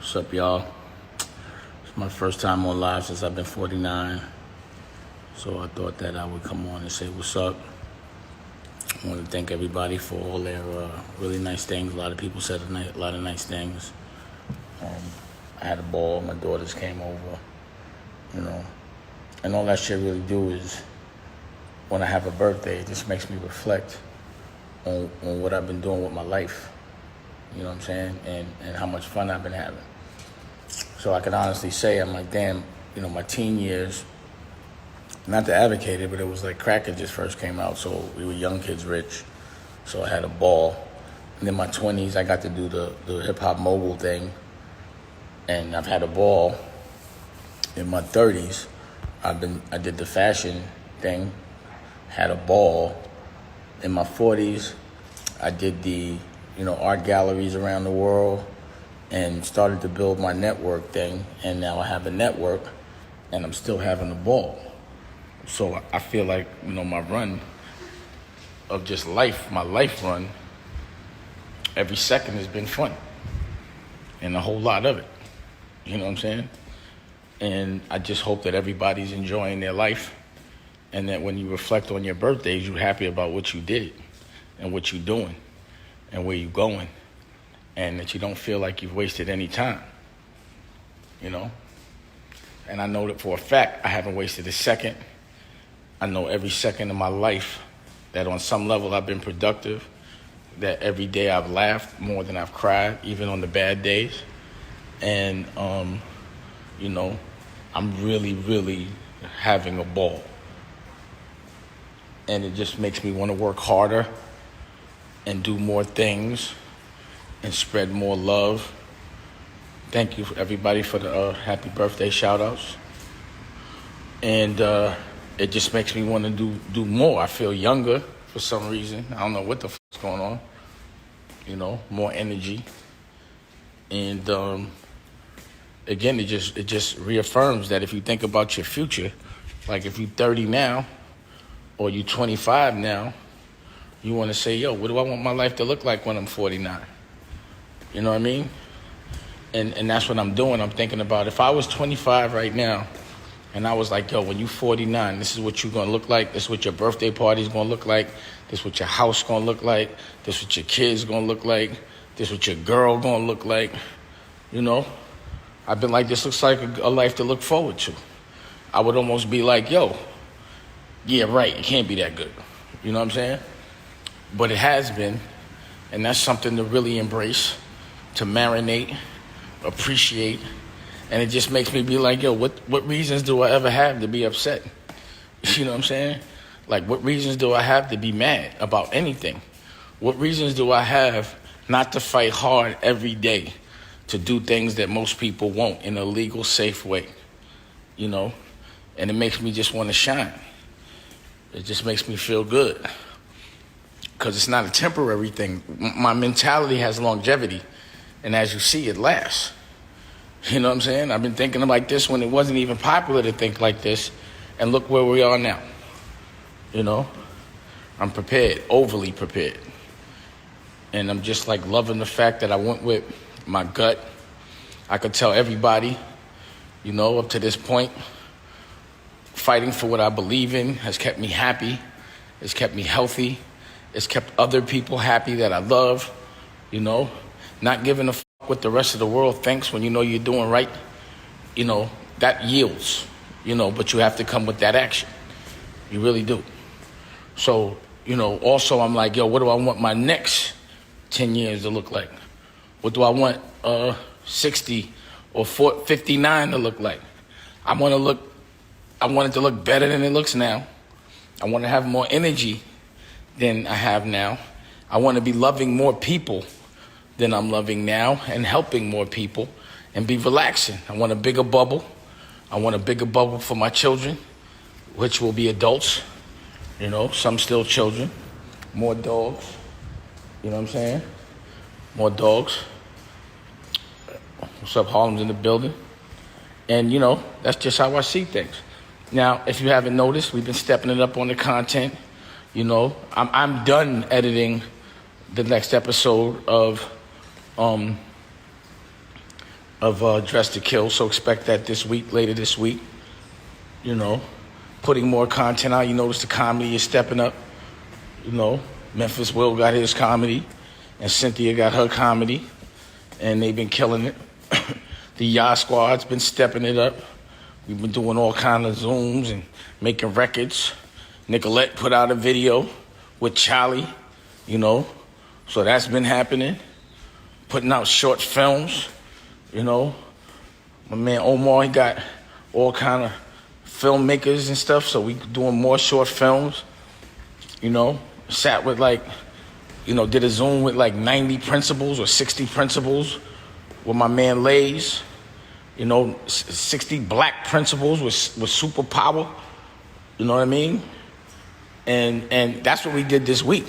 What's up, y'all? It's my first time on live since I've been 49. So I thought that I would come on and say what's up. I want to thank everybody for all their really nice things. A lot of people said a lot of nice things. I had a ball. My daughters came over, And all that shit really do is, when I have a birthday, it just makes me reflect on what I've been doing with my life. You know what I'm saying? And how much fun I've been having. So I can honestly say, I'm like, damn, my teen years, not to advocate it, but it was like crack had just first came out, so we were young kids rich. So I had a ball. And in my 20s, I got to do the hip-hop mogul thing. And I've had a ball. In my 30s, I did the fashion thing, had a ball. In my 40s, I did the art galleries around the world and started to build my network thing. And now I have a network and I'm still having a ball. So I feel like, my run of just life, my life run, every second has been fun and a whole lot of it. You know what I'm saying? And I just hope that everybody's enjoying their life and that when you reflect on your birthdays, you're happy about what you did and what you're doing and where you're going, and that you don't feel like you've wasted any time, And I know that for a fact I haven't wasted a second. I know every second of my life that on some level I've been productive, that every day I've laughed more than I've cried, even on the bad days. And, I'm really, really having a ball. And it just makes me want to work harder and do more things and spread more love. Thank you, everybody, for the happy birthday shout-outs. And it just makes me want to do more. I feel younger for some reason. I don't know what the is going on. More energy. And again, it just reaffirms that if you think about your future, like if you're 30 now or you're 25 now, you want to say, yo, what do I want my life to look like when I'm 49? You know what I mean? And that's what I'm doing. I'm thinking about if I was 25 right now and I was like, yo, when you're 49, this is what you're going to look like. This is what your birthday party's going to look like. This is what your house going to look like. This is what your kids going to look like. This is what your girl going to look like. I've been like, this looks like a life to look forward to. I would almost be like, yo, yeah, right, it can't be that good. You know what I'm saying? But it has been, and that's something to really embrace, to marinate, appreciate, and it just makes me be like, yo, what reasons do I ever have to be upset? You know what I'm saying? Like, what reasons do I have to be mad about anything? What reasons do I have not to fight hard every day to do things that most people won't in a legal, safe way? And it makes me just want to shine. It just makes me feel good. Because it's not a temporary thing. My mentality has longevity. And as you see, it lasts. You know what I'm saying? I've been thinking like this when it wasn't even popular to think like this. And look where we are now. I'm prepared, overly prepared. And I'm just like loving the fact that I went with my gut. I could tell everybody, up to this point, fighting for what I believe in has kept me happy. It's kept me healthy. It's kept other people happy that I love, not giving a fuck what the rest of the world thinks when you're doing right. That yields, but you have to come with that action. You really do. So, also I'm like, yo, what do I want my next 10 years to look like? What do I want 60 or 59 to look like? I want it to look better than it looks now. I want to have more energy than I have now. I want to be loving more people than I'm loving now and helping more people and be relaxing. I want a bigger bubble. I want a bigger bubble for my children, which will be adults, some still children, more dogs, you know what I'm saying? More dogs. What's up, Harlem's in the building. And, that's just how I see things. Now, if you haven't noticed, we've been stepping it up on the content. I'm done editing the next episode of of Dress to Kill, so expect that later this week. You know, putting more content out. You notice the comedy is stepping up. You know, Memphis Will got his comedy, and Cynthia got her comedy, and they've been killing it. The Yah Squad's been stepping it up. We've been doing all kind of Zooms and making records. Nicolette put out a video with Charlie, you know, so that's been happening. Putting out short films, you know. My man Omar, he got all kind of filmmakers and stuff, so we doing more short films, you know. Sat with did a Zoom with 90 principals or 60 principals with my man Lays, you know, 60 black principals with superpower, you know what I mean? And that's what we did this week.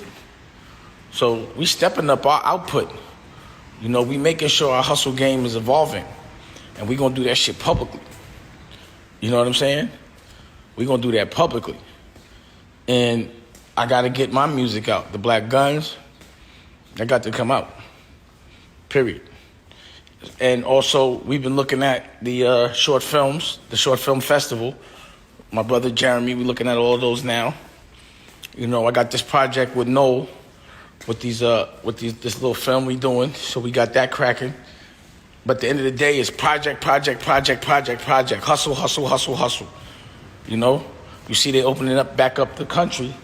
So we stepping up our output. You know, we making sure our hustle game is evolving. And we gonna do that shit publicly. You know what I'm saying? We gonna do that publicly. And I gotta get my music out. The Black Guns, they got to come out. Period. And also, we've been looking at the short films, the Short Film Festival. My brother Jeremy, we looking at all of those now. You know, I got this project with Noel, with this little film we doing, so we got that cracking. But at the end of the day, it's project, hustle, hustle, hustle, hustle. You know, you see they opening back up the country.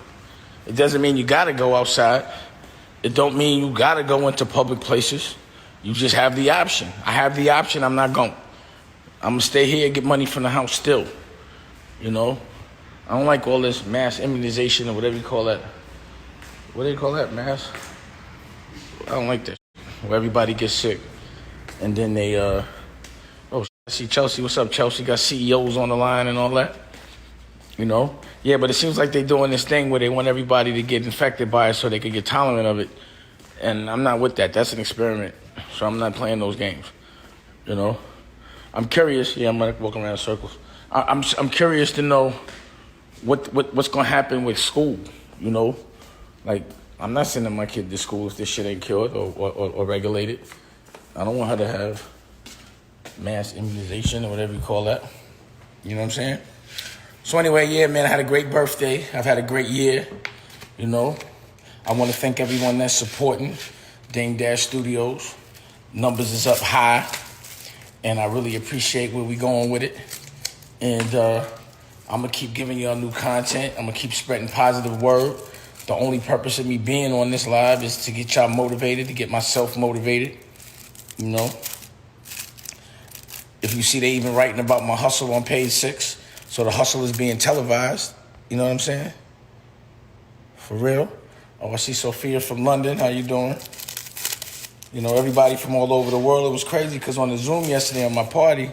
It doesn't mean you gotta go outside. It don't mean you gotta go into public places. You just have the option. I have the option, I'm not going. I'm gonna stay here and get money from the house still. You know? I don't like all this mass immunization or whatever you call that. What do you call that, mass? I don't like that. Where everybody gets sick. And then they, I see Chelsea. What's up, Chelsea? Got CEOs on the line and all that. You know? Yeah, but it seems like they're doing this thing where they want everybody to get infected by it so they can get tolerant of it. And I'm not with that. That's an experiment. So I'm not playing those games. You know? I'm curious. Yeah, I'm going to walk around in circles. I'm curious to know what's going to happen with school, you know? Like, I'm not sending my kid to school if this shit ain't cured or regulated. I don't want her to have mass immunization or whatever you call that. You know what I'm saying? So anyway, yeah, man, I had a great birthday. I've had a great year, you know? I want to thank everyone that's supporting Dame Dash Studios. Numbers is up high, and I really appreciate where we going with it. And I'm going to keep giving y'all new content. I'm going to keep spreading positive word. The only purpose of me being on this live is to get y'all motivated, to get myself motivated, you know. If you see they even writing about my hustle on page 6, so the hustle is being televised, you know what I'm saying? For real. Oh, I see Sophia from London. How you doing? You know, everybody from all over the world. It was crazy because on the Zoom yesterday on my party,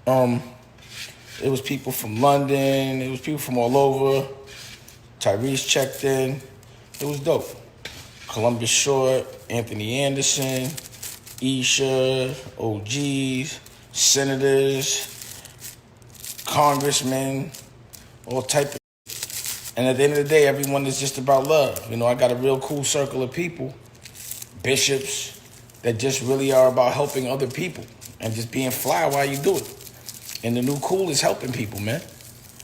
it was people from London. It was people from all over. Tyrese checked in. It was dope. Columbus Short, Anthony Anderson, Isha, OGs, senators, congressmen, all type of. And at the end of the day, everyone is just about love. You know, I got a real cool circle of people, bishops, that just really are about helping other people and just being fly while you do it. And the new cool is helping people, man.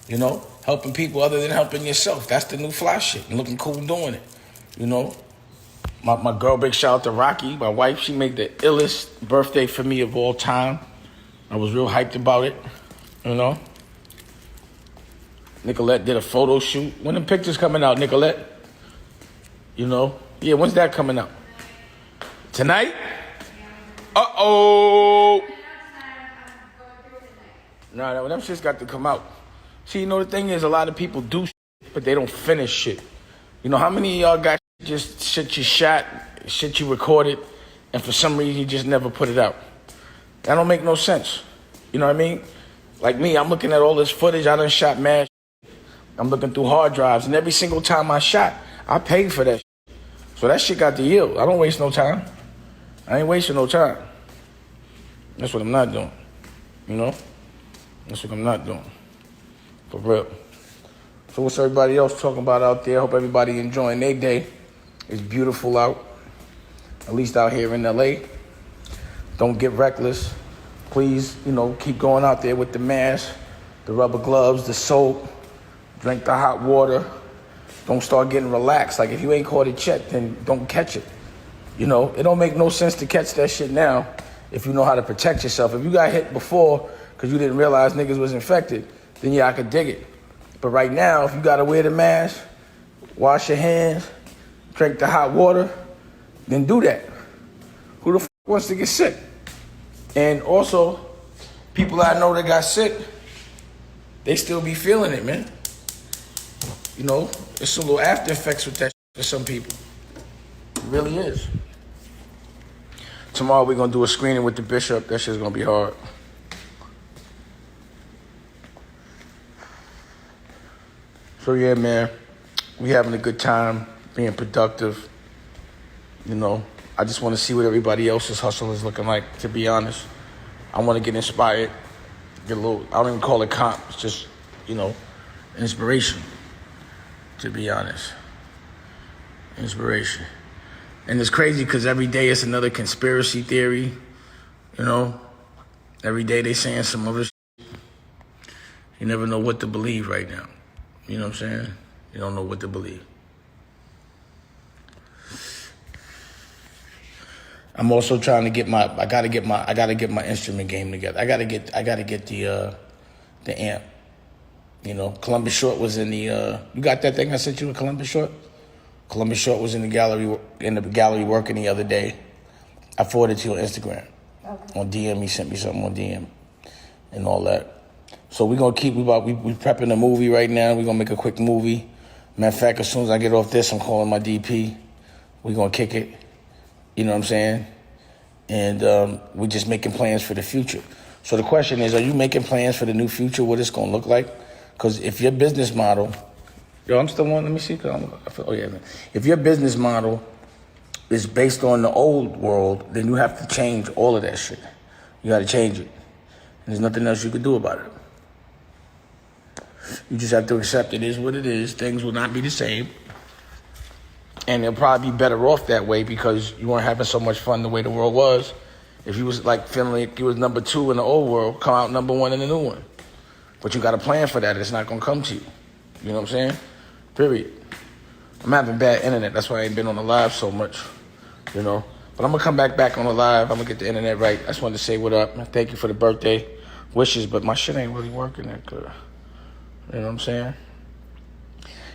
You know, helping people other than helping yourself. That's the new fly shit. And looking cool doing it. You know, my girl, big shout out to Rocky, my wife. She made the illest birthday for me of all time. I was real hyped about it. You know. Nicolette did a photo shoot. When the pictures coming out, Nicolette? You know? Yeah, when's that coming out? Tonight? Uh-oh! Nah, them shit's got to come out. See, you know, the thing is, a lot of people do shit, but they don't finish shit. You know, how many of y'all got just shit you shot, shit you recorded, and for some reason you just never put it out? That don't make no sense. You know what I mean? Like me, I'm looking at all this footage. I done shot mad shit. I'm looking through hard drives, and every single time I shot, I paid for that shit. So that shit got to yield. I don't waste no time. I ain't wasting no time. That's what I'm not doing. You know? That's what I'm not doing. For real. So what's everybody else talking about out there? Hope everybody enjoying their day. It's beautiful out. At least out here in LA. Don't get reckless. please, you know, keep going out there with the mask, the rubber gloves, the soap, drink the hot water. Don't start getting relaxed. Like, if you ain't caught it yet, then don't catch it. You know, it don't make no sense to catch that shit now if you know how to protect yourself. If you got hit before because you didn't realize niggas was infected, then yeah, I could dig it. But right now, if you gotta wear the mask, wash your hands, drink the hot water, then do that. Who the fuck wants to get sick? And also, people I know that got sick, they still be feeling it, man. You know, it's a little after effects with that shit for some people. It really is. Tomorrow we're gonna do a screening with the bishop. That shit's gonna be hard. So yeah, man, we having a good time, being productive. You know, I just want to see what everybody else's hustle is looking like, to be honest. I want to get inspired, get a little, I don't even call it comp, it's just, you know, inspiration, to be honest. Inspiration. And it's crazy because every day it's another conspiracy theory, you know. Every day they saying some other shit. You never know what to believe right now. You know what I'm saying? You don't know what to believe. I'm also trying to get I gotta get my instrument game together. I gotta get the amp. You know, Columbus Short was in the you got that thing I sent you with Columbus Short? Columbus Short was in the gallery working the other day. I forwarded it to you on Instagram. Okay. On DM, he sent me something on DM and all that. So we're gonna keep we prepping a movie right now. We're gonna make a quick movie. Matter of fact, as soon as I get off this, I'm calling my DP. We're gonna kick it. You know what I'm saying? And we're just making plans for the future. So the question is, are you making plans for the new future, what it's gonna look like? Because if your business model, I'm still on, let me see. If your business model is based on the old world, then you have to change all of that shit. You gotta change it. And there's nothing else you can do about it. You just have to accept it is what it is. Things will not be the same. And they'll probably be better off that way because you weren't having so much fun the way the world was. If you was like feeling like you was number 2 in the old world, come out number 1 in the new one. But you got to plan for that. It's not going to come to you. You know what I'm saying? Period. I'm having bad internet. That's why I ain't been on the live so much, you know. But I'm going to come back on the live. I'm going to get the internet right. I just wanted to say what up. Thank you for the birthday wishes, but my shit ain't really working that good. You know what I'm saying?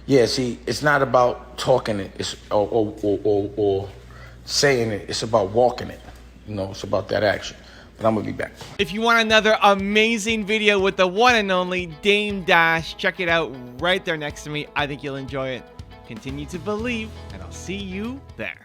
Yeah, see, it's not about talking it, it's or saying it. It's about walking it. You know, it's about that action. But I'm gonna be back. If you want another amazing video with the one and only Dame Dash, check it out right there next to me. I think you'll enjoy it. Continue to believe, and I'll see you there.